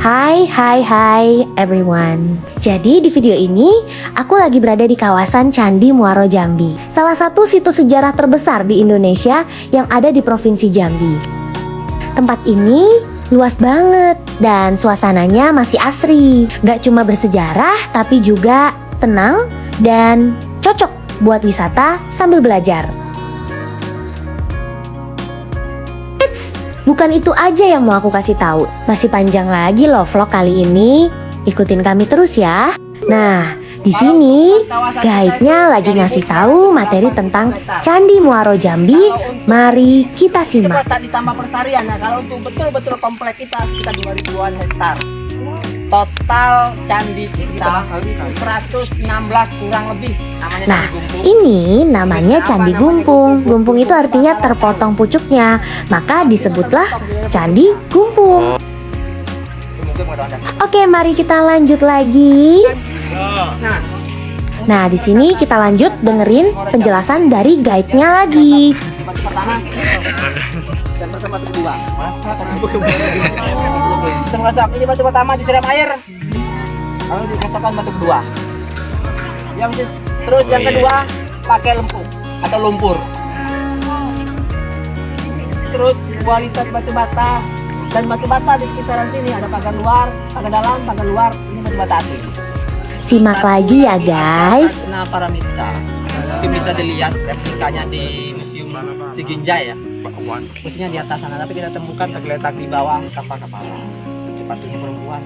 Hai everyone. Jadi di video ini aku lagi berada di kawasan Candi Muaro Jambi, salah satu situs sejarah terbesar di Indonesia yang ada di Provinsi Jambi. Tempat ini luas banget dan suasananya masih asri. Gak cuma bersejarah tapi juga tenang dan cocok buat wisata sambil belajar. Bukan itu aja yang mau aku kasih tahu. Masih panjang lagi loh vlog kali ini. Ikutin kami terus ya. Nah, di sini guide-nya lagi ngasih tahu materi tentang Candi Muaro Jambi. Mari kita simak. Ditambah pelestarian. Nah, kalau untuk betul-betul komplek kita sekitar 2.000-an hektar. Total candi kita 116 kurang lebih. Nah, ini namanya Candi Gumpung. Gumpung itu artinya terpotong pucuknya, maka disebutlah Candi Gumpung. Oke, mari kita lanjut lagi. Nah, di sini kita lanjut dengerin penjelasan dari guide-nya lagi. Batu pertama dan batu kedua. Ini batu pertama disiram air. Lalu dimasukkan batu kedua. Terus yang kedua pakai lempung atau lumpur. Terus kualitas batu bata dan batu bata di sekitaran sini ada pagar luar, pagar dalam, pagar luar. Ini batu bata asli. Simak lagi ya guys. Nah, paramita. Bisa dilihat replikanya di Museum Siginjai ya. Khususnya di atas sana, tapi kita temukan tergeletak di bawah tanpa kepala. Sepatunya perempuan,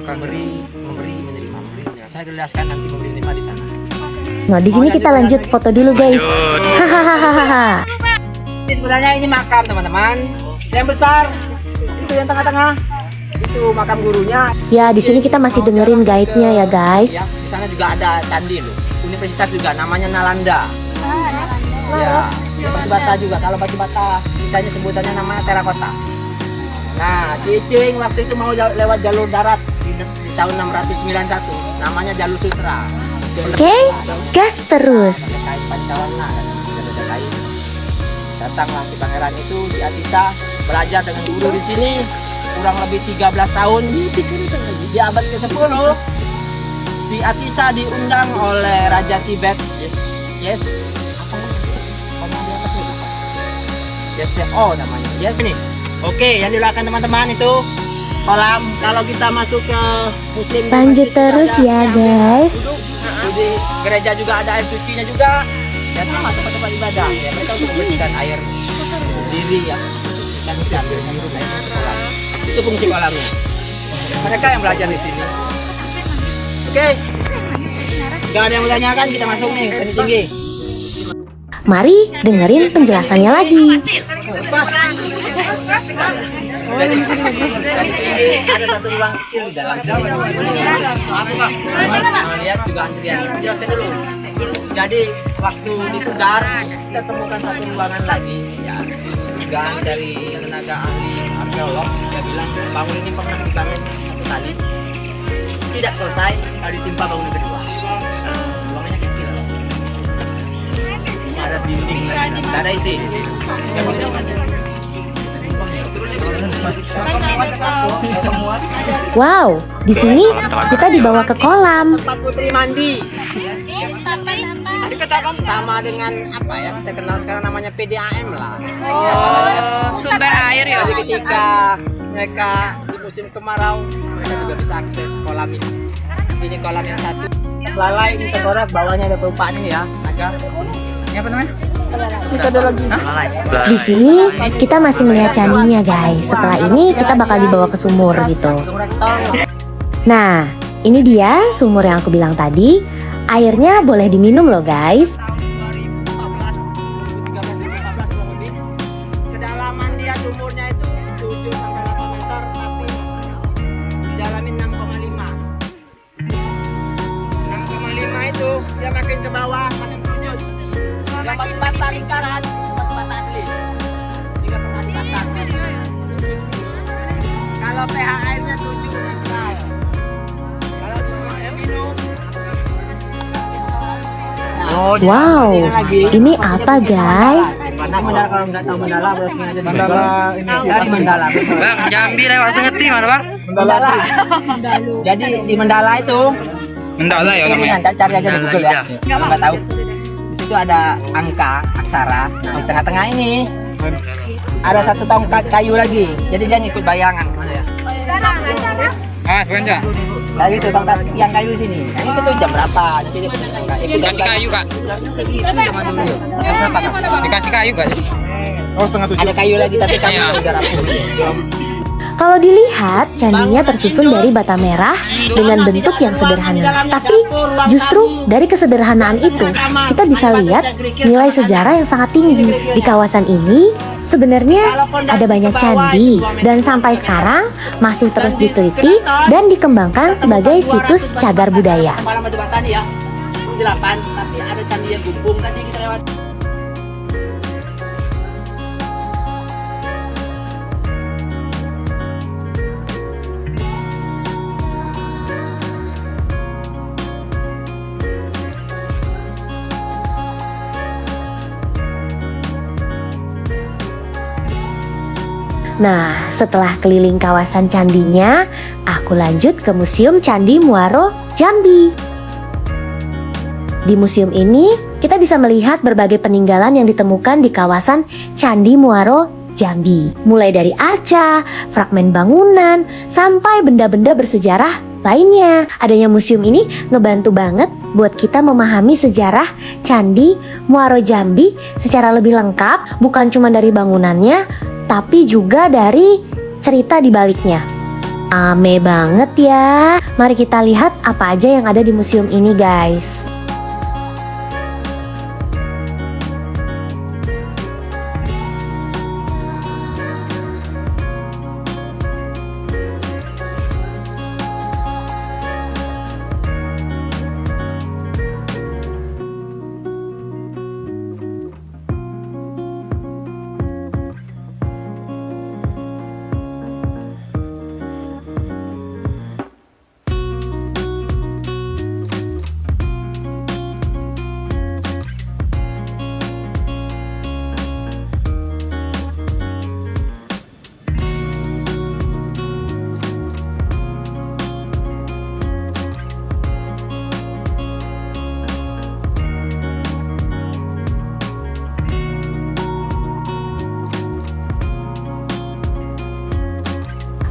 memberi, menerima. Saya jelaskan nanti memberi menerima di sana. Nah, di sini kita lanjut foto dulu guys. Hahaha. Sebenarnya ini makam teman-teman. Yang besar itu yang tengah-tengah. Itu makam gurunya. Ya, di sini kita masih dengerin guide-nya ya guys. Ya, di sana juga ada candi loh. Universitas juga namanya Nalanda. Ya, batu bata juga. Kalau batu bata kitanya sebutannya namanya terakota. Nah, si Icing waktu itu mau lewat jalur darat di tahun 691. Namanya jalur sutra. Oke, gas terus. Kain Pancalana dan ada kain. Datanglah si pangeran itu di Atisa belajar dengan guru di sini kurang lebih 13 tahun. Di abad ke-10 si Atisa diundang oleh Raja Tibet. Yes. Oh namanya. Yes nih. Oke, yang dilakukan teman-teman itu kolam. Kalau kita masuk ke Muslim Lanjut terus ya guys. Di gereja juga ada air sucinya juga. Ya sama tempat-tempat ibadah. Ya mereka untuk membersihkan air diri ya. Dan kita ambil biru dari kolam. Itu fungsi kolamnya. Mereka yang belajar di sini. Oke. Gak ada yang mau tanyakan, kita masuk nih, tinggi. Mari dengerin penjelasannya lagi. Ada satu ruang kecil di dalam. Lihat juga antrian. Jelaskan dulu. Jadi waktu di Pudar kita temukan satu ruangan lagi. Ya, dugaan dari tenaga ahli arkeolog dia bilang bangunan ini pernah dibangun satu kali, tidak selesai, kalau ditimpa bangunan kedua. Ruangannya kecil. Ini ada dinding, tidak ada isi. Wow, di sini kita dibawa ke kolam. Tempat putri mandi. Dikatakan sama dengan apa ya? Saya kenal sekarang namanya PDAM lah. Sumber air ya. Jadi ketika mereka di musim kemarau, mereka juga bisa akses kolam ini. Ini kolam yang satu. Lalai ini tengkorak, bawahnya ada pelumpaknya ya. Agak. Ini apa namanya? Kita ada lagi. Di sini kita masih melihat candinya guys. Setelah ini kita bakal dibawa ke sumur gitu. Nah, ini dia sumur yang aku bilang tadi. Airnya boleh diminum loh guys. Kedalaman dia sumurnya itu 7 sampai 8 meter, tapi didalamin 6,5. 6,5 itu dia makin ke bawah, makin kerucut. Yang batu bata lingkaran, batu bata asli. Tidak pernah dipasang. Kalau pH airnya 7 netral. Kalau air minum Wow, ini apa guys? Nah, Mandala kalau nggak tahu Mandala, browsing aja di Mandala Google. ini. Ya, di Mandala. Bang, Jambi lewat ngerti mana bang? Mandala. Jadi di Mandala itu, Mandala ya ini namanya. cari aja di Google ya. Mandala. Nggak tahu. Di situ ada angka, aksara. Nah, di tengah-tengah ini ada satu tongkat kayu lagi. Jadi dia ngikut bayangan. Mana ya? Ah, sebenarnya. Nah gitu tongkat tiang kayu di sini. Nah, itu tuh jam berapa? Nanti dia punya tongkat. Dikasih kayu kak? Zaman dulu yuk. Jam berapa Kak? Dikasih kayu kak? Oh, setengah 7. Ada kayu lagi tapi kayu Iya. udah rapuh. Kalau dilihat, candinya tersusun dari bata merah dengan bentuk yang sederhana. Tapi justru dari kesederhanaan itu, kita bisa lihat nilai sejarah yang sangat tinggi. Di kawasan ini, sebenarnya ada banyak candi dan sampai sekarang masih terus diteliti dan dikembangkan sebagai situs cagar budaya. Malam Batu ya. 8 tapi ada candi yang gumbung tadi kita lewat. Nah, setelah keliling kawasan candinya, aku lanjut ke Museum Candi Muaro, Jambi. Di museum ini, kita bisa melihat berbagai peninggalan yang ditemukan di kawasan Candi Muaro, Jambi. Mulai dari arca, fragmen bangunan, sampai benda-benda bersejarah lainnya. Adanya museum ini ngebantu banget buat kita memahami sejarah Candi Muaro Jambi secara lebih lengkap, bukan cuma dari bangunannya, tapi juga dari cerita di baliknya. Ame banget ya. Mari kita lihat apa aja yang ada di museum ini, guys.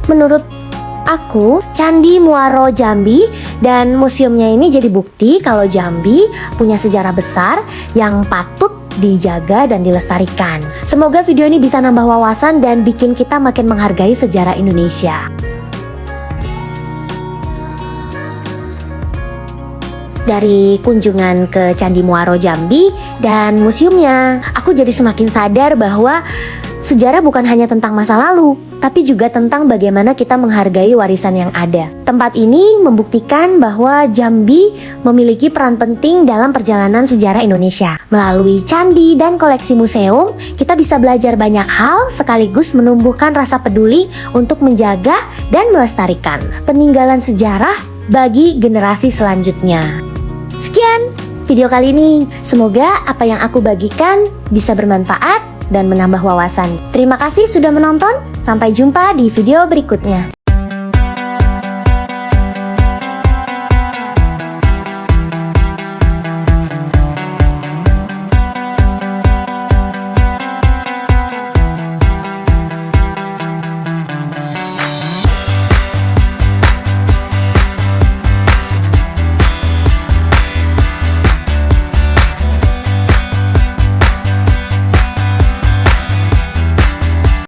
Menurut aku, Candi Muaro Jambi dan museumnya ini jadi bukti kalau Jambi punya sejarah besar yang patut dijaga dan dilestarikan. Semoga video ini bisa nambah wawasan dan bikin kita makin menghargai sejarah Indonesia. Dari kunjungan ke Candi Muaro Jambi dan museumnya, aku jadi semakin sadar bahwa sejarah bukan hanya tentang masa lalu, tapi juga tentang bagaimana kita menghargai warisan yang ada. Tempat ini membuktikan bahwa Jambi memiliki peran penting dalam perjalanan sejarah Indonesia. Melalui candi dan koleksi museum, kita bisa belajar banyak hal sekaligus menumbuhkan rasa peduli untuk menjaga dan melestarikan peninggalan sejarah bagi generasi selanjutnya. Sekian video kali ini. Semoga apa yang aku bagikan bisa bermanfaat dan menambah wawasan. Terima kasih sudah menonton. Sampai jumpa di video berikutnya.